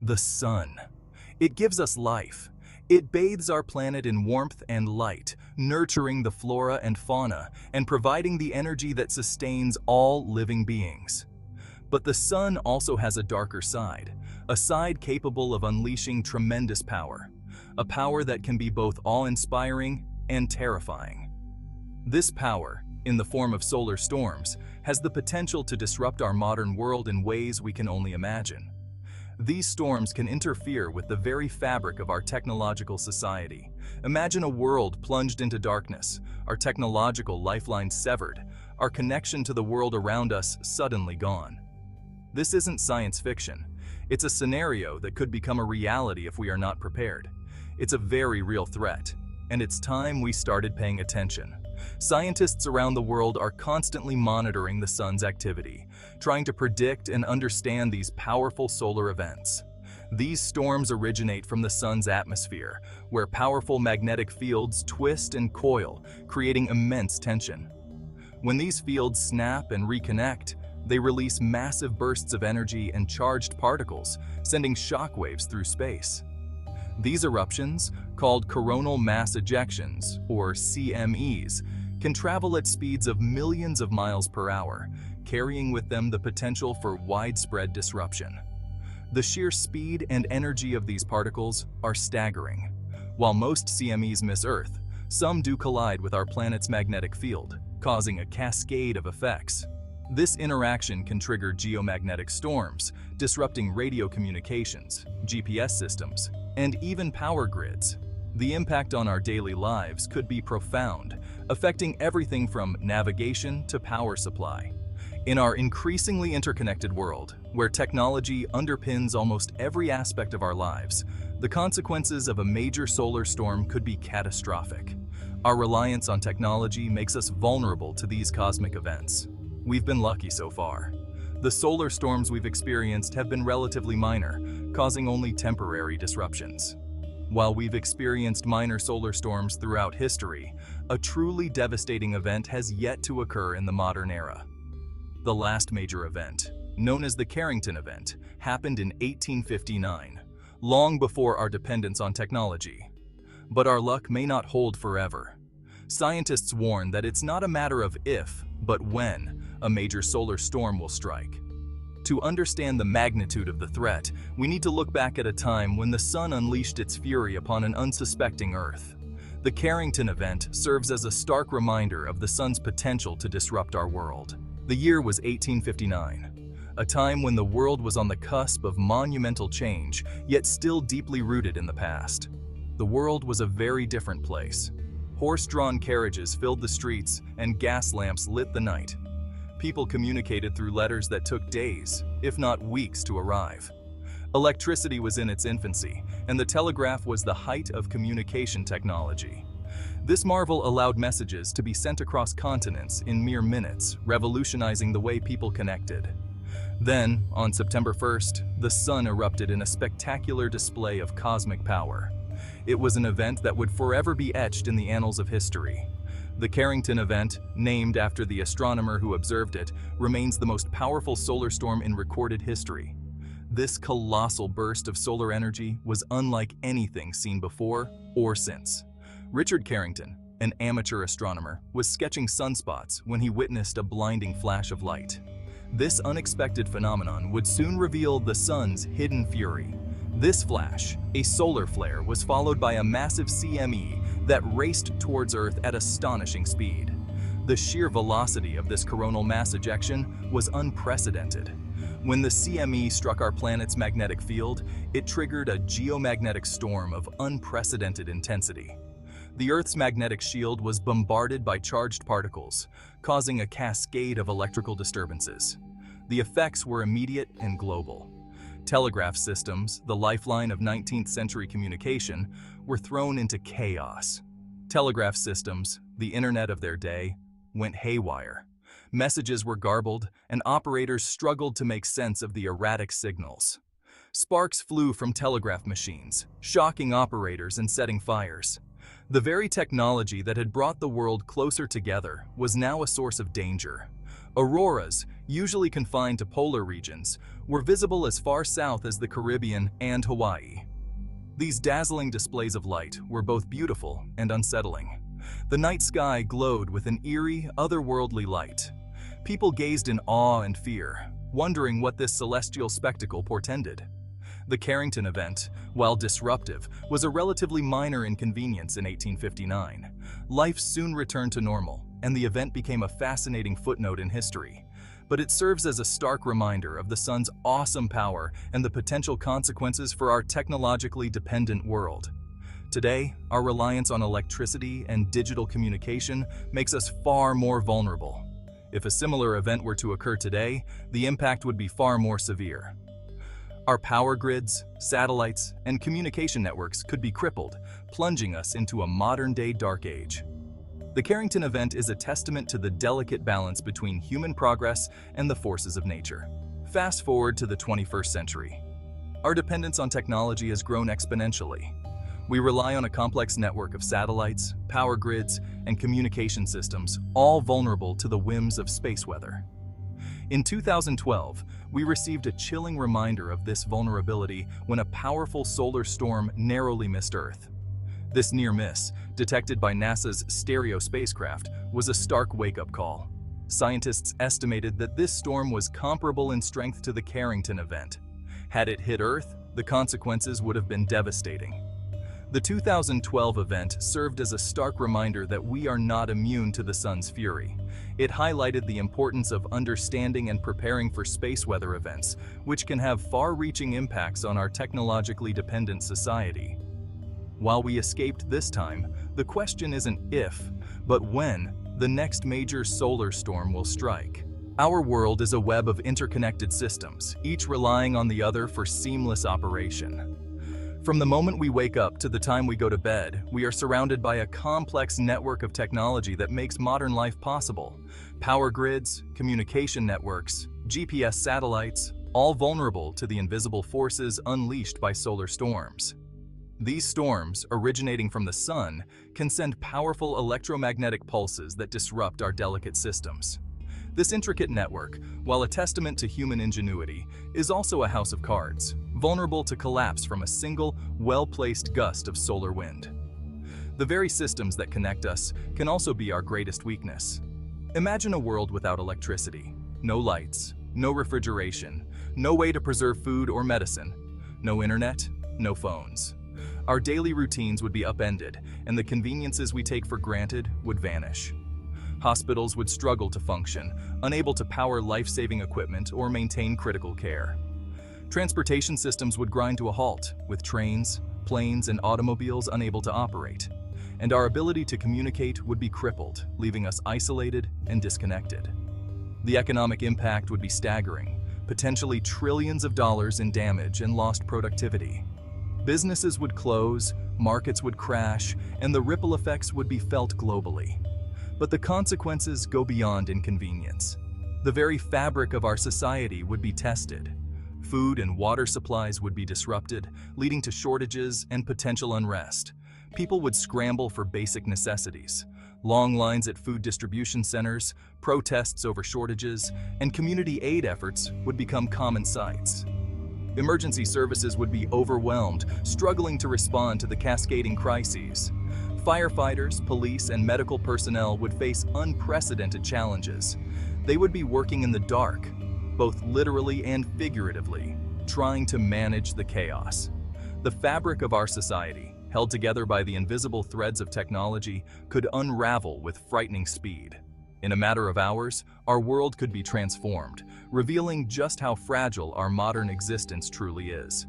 The sun. It gives us life. It bathes our planet in warmth and light, nurturing the flora and fauna and providing the energy that sustains all living beings. But the sun also has a darker side, a side capable of unleashing tremendous power, a power that can be both awe-inspiring and terrifying. This power, in the form of solar storms, has the potential to disrupt our modern world in ways we can only imagine. These storms can interfere with the very fabric of our technological society. Imagine a world plunged into darkness, our technological lifeline severed, our connection to the world around us suddenly gone. This isn't science fiction. It's a scenario that could become a reality if we are not prepared. It's a very real threat, and it's time we started paying attention. Scientists around the world are constantly monitoring the sun's activity, trying to predict and understand these powerful solar events. These storms originate from the sun's atmosphere, where powerful magnetic fields twist and coil, creating immense tension. When these fields snap and reconnect, they release massive bursts of energy and charged particles, sending shockwaves through space. These eruptions, called coronal mass ejections, or CMEs, can travel at speeds of millions of miles per hour, carrying with them the potential for widespread disruption. The sheer speed and energy of these particles are staggering. While most CMEs miss Earth, some do collide with our planet's magnetic field, causing a cascade of effects. This interaction can trigger geomagnetic storms, disrupting radio communications, GPS systems, and even power grids. The impact on our daily lives could be profound, affecting everything from navigation to power supply. In our increasingly interconnected world, where technology underpins almost every aspect of our lives, the consequences of a major solar storm could be catastrophic. Our reliance on technology makes us vulnerable to these cosmic events. We've been lucky so far. The solar storms we've experienced have been relatively minor, causing only temporary disruptions. While we've experienced minor solar storms throughout history, a truly devastating event has yet to occur in the modern era. The last major event, known as the Carrington event, happened in 1859, long before our dependence on technology. But our luck may not hold forever. Scientists warn that it's not a matter of if, but when, a major solar storm will strike. To understand the magnitude of the threat, we need to look back at a time when the sun unleashed its fury upon an unsuspecting Earth. The Carrington event serves as a stark reminder of the sun's potential to disrupt our world. The year was 1859, a time when the world was on the cusp of monumental change, yet still deeply rooted in the past. The world was a very different place. Horse-drawn carriages filled the streets and gas lamps lit the night. People communicated through letters that took days, if not weeks, to arrive. Electricity was in its infancy, and the telegraph was the height of communication technology. This marvel allowed messages to be sent across continents in mere minutes, revolutionizing the way people connected. Then, on September 1st, the sun erupted in a spectacular display of cosmic power. It was an event that would forever be etched in the annals of history. The Carrington event, named after the astronomer who observed it, remains the most powerful solar storm in recorded history. This colossal burst of solar energy was unlike anything seen before or since. Richard Carrington, an amateur astronomer, was sketching sunspots when he witnessed a blinding flash of light. This unexpected phenomenon would soon reveal the sun's hidden fury. This flash, a solar flare, was followed by a massive CME that raced towards Earth at astonishing speed. The sheer velocity of this coronal mass ejection was unprecedented. When the CME struck our planet's magnetic field, it triggered a geomagnetic storm of unprecedented intensity. The Earth's magnetic shield was bombarded by charged particles, causing a cascade of electrical disturbances. The effects were immediate and global. Telegraph systems, the lifeline of 19th century communication, were thrown into chaos. Telegraph systems, the internet of their day, went haywire. Messages were garbled, and operators struggled to make sense of the erratic signals. Sparks flew from telegraph machines, shocking operators and setting fires. The very technology that had brought the world closer together was now a source of danger. Auroras, usually confined to polar regions, were visible as far south as the Caribbean and Hawaii. These dazzling displays of light were both beautiful and unsettling. The night sky glowed with an eerie, otherworldly light. People gazed in awe and fear, wondering what this celestial spectacle portended. The Carrington event, while disruptive, was a relatively minor inconvenience in 1859. Life soon returned to normal, and the event became a fascinating footnote in history. But it serves as a stark reminder of the sun's awesome power and the potential consequences for our technologically dependent world. Today, our reliance on electricity and digital communication makes us far more vulnerable. If a similar event were to occur today, the impact would be far more severe. Our power grids, satellites, and communication networks could be crippled, plunging us into a modern-day dark age. The Carrington event is a testament to the delicate balance between human progress and the forces of nature. Fast forward to the 21st century. Our dependence on technology has grown exponentially. We rely on a complex network of satellites, power grids, and communication systems, all vulnerable to the whims of space weather. In 2012, we received a chilling reminder of this vulnerability when a powerful solar storm narrowly missed Earth. This near miss, detected by NASA's Stereo spacecraft, was a stark wake-up call. Scientists estimated that this storm was comparable in strength to the Carrington event. Had it hit Earth, the consequences would have been devastating. The 2012 event served as a stark reminder that we are not immune to the sun's fury. It highlighted the importance of understanding and preparing for space weather events, which can have far-reaching impacts on our technologically dependent society. While we escaped this time, the question isn't if, but when, the next major solar storm will strike. Our world is a web of interconnected systems, each relying on the other for seamless operation. From the moment we wake up to the time we go to bed, we are surrounded by a complex network of technology that makes modern life possible. Power grids, communication networks, GPS satellites, all vulnerable to the invisible forces unleashed by solar storms. These storms, originating from the sun, can send powerful electromagnetic pulses that disrupt our delicate systems. This intricate network, while a testament to human ingenuity, is also a house of cards, vulnerable to collapse from a single, well-placed gust of solar wind. The very systems that connect us can also be our greatest weakness. Imagine a world without electricity, no lights, no refrigeration, no way to preserve food or medicine, no internet, no phones. Our daily routines would be upended, and the conveniences we take for granted would vanish. Hospitals would struggle to function, unable to power life-saving equipment or maintain critical care. Transportation systems would grind to a halt, with trains, planes, and automobiles unable to operate. And our ability to communicate would be crippled, leaving us isolated and disconnected. The economic impact would be staggering, potentially trillions of dollars in damage and lost productivity. Businesses would close, markets would crash, and the ripple effects would be felt globally. But the consequences go beyond inconvenience. The very fabric of our society would be tested. Food and water supplies would be disrupted, leading to shortages and potential unrest. People would scramble for basic necessities. Long lines at food distribution centers, protests over shortages, and community aid efforts would become common sights. Emergency services would be overwhelmed, struggling to respond to the cascading crises. Firefighters, police, and medical personnel would face unprecedented challenges. They would be working in the dark, both literally and figuratively, trying to manage the chaos. The fabric of our society, held together by the invisible threads of technology, could unravel with frightening speed. In a matter of hours, our world could be transformed, revealing just how fragile our modern existence truly is.